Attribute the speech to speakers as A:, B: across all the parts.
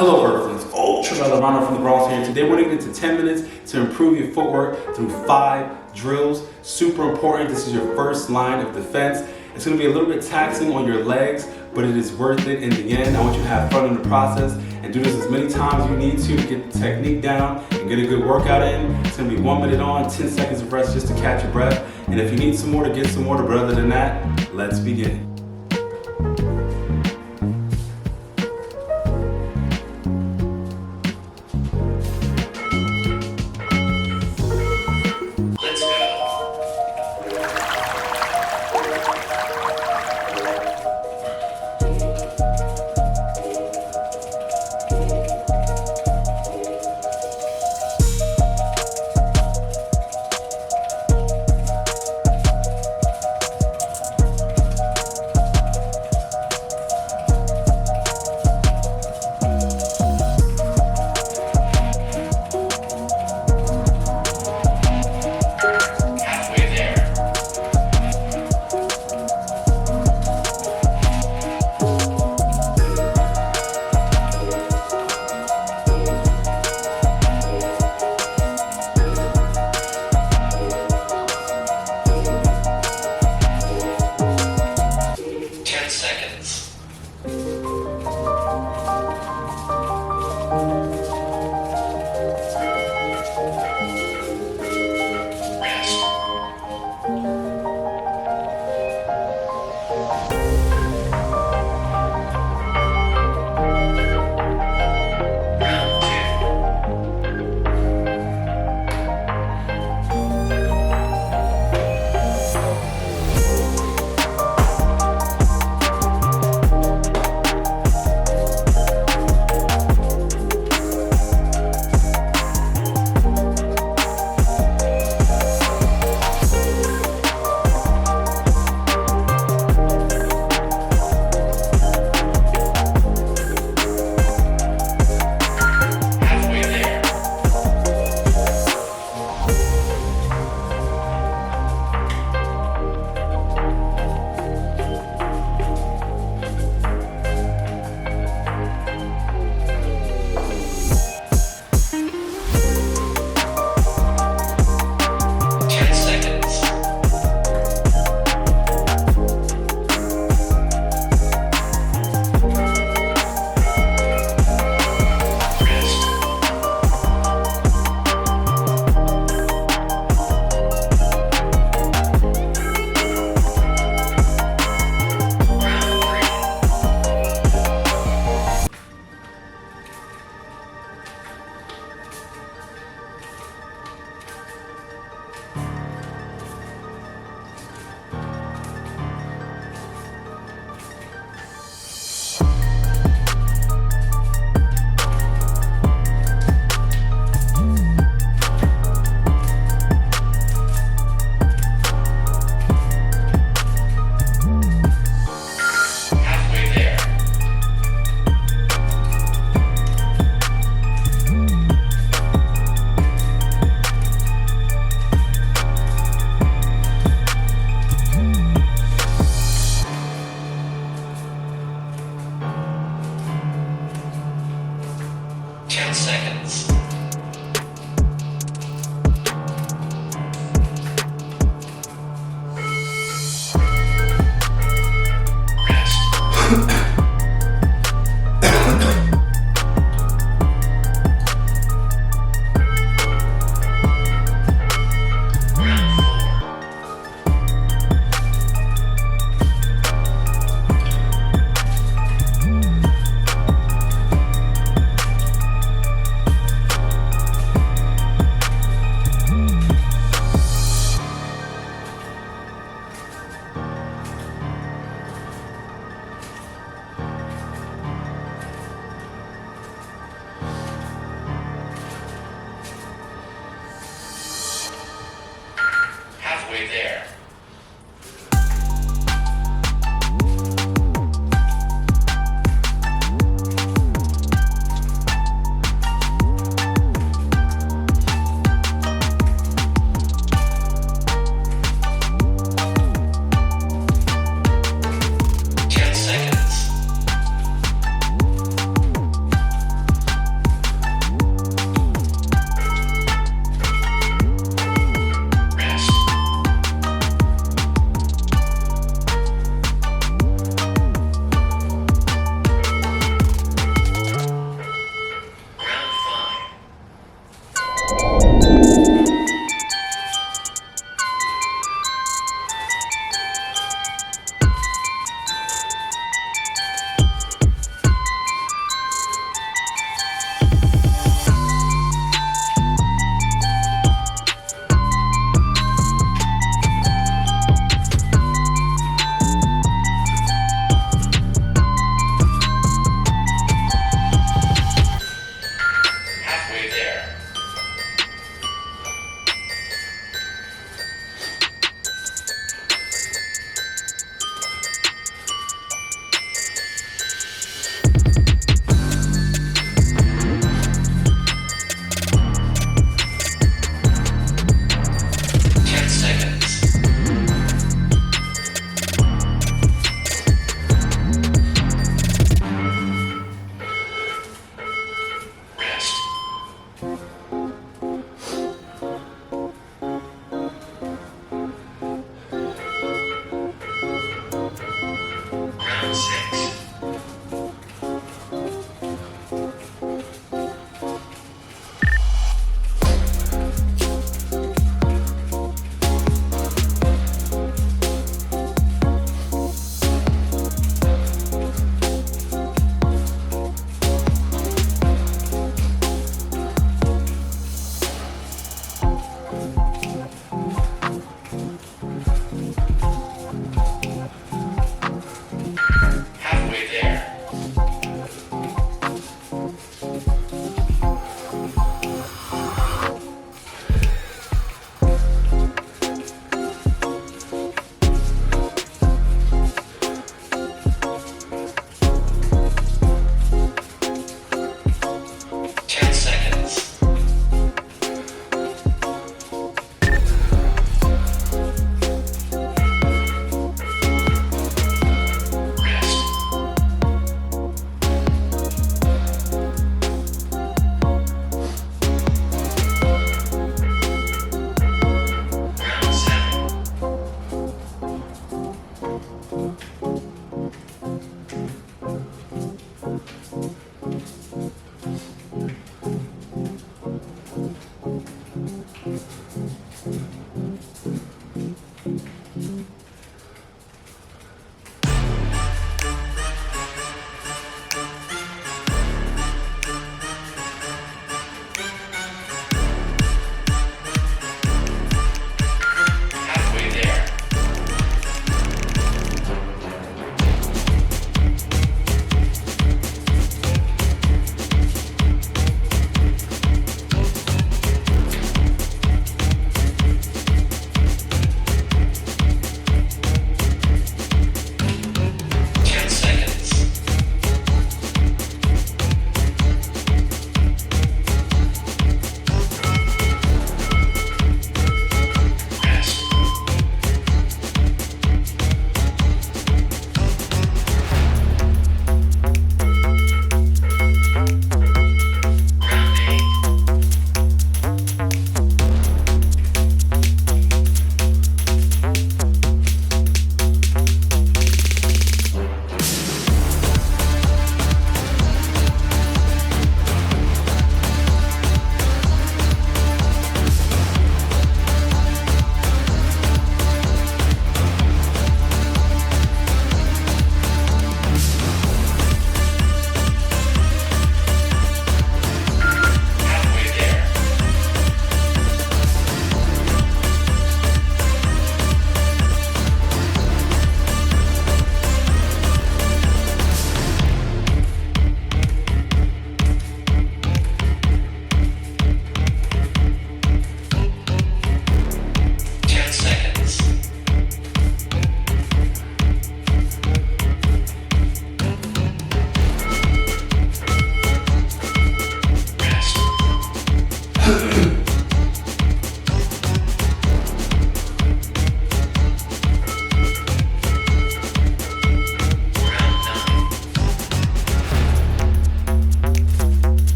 A: Hello Earthlings, Ultra Brother Ronald from the Bronx here. Today we're going to get into 10 minutes to improve your footwork through 5 drills. Super important, this is your first line of defense. It's going to be a little bit taxing on your legs, but it is worth it in the end. I want you to have fun in the process and do this as many times as you need to get the technique down and get a good workout in. It's going to be 1 minute on, 10 seconds of rest just to catch your breath. And if you need some more, to get some more. But other than that, let's begin.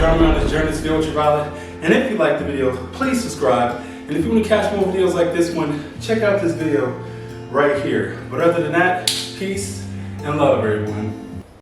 A: join me on this journey to the ultraviolet. And if you liked the video, please subscribe. And if you want to catch more videos like this one, check out this video right here. But other than that, peace and love, everyone.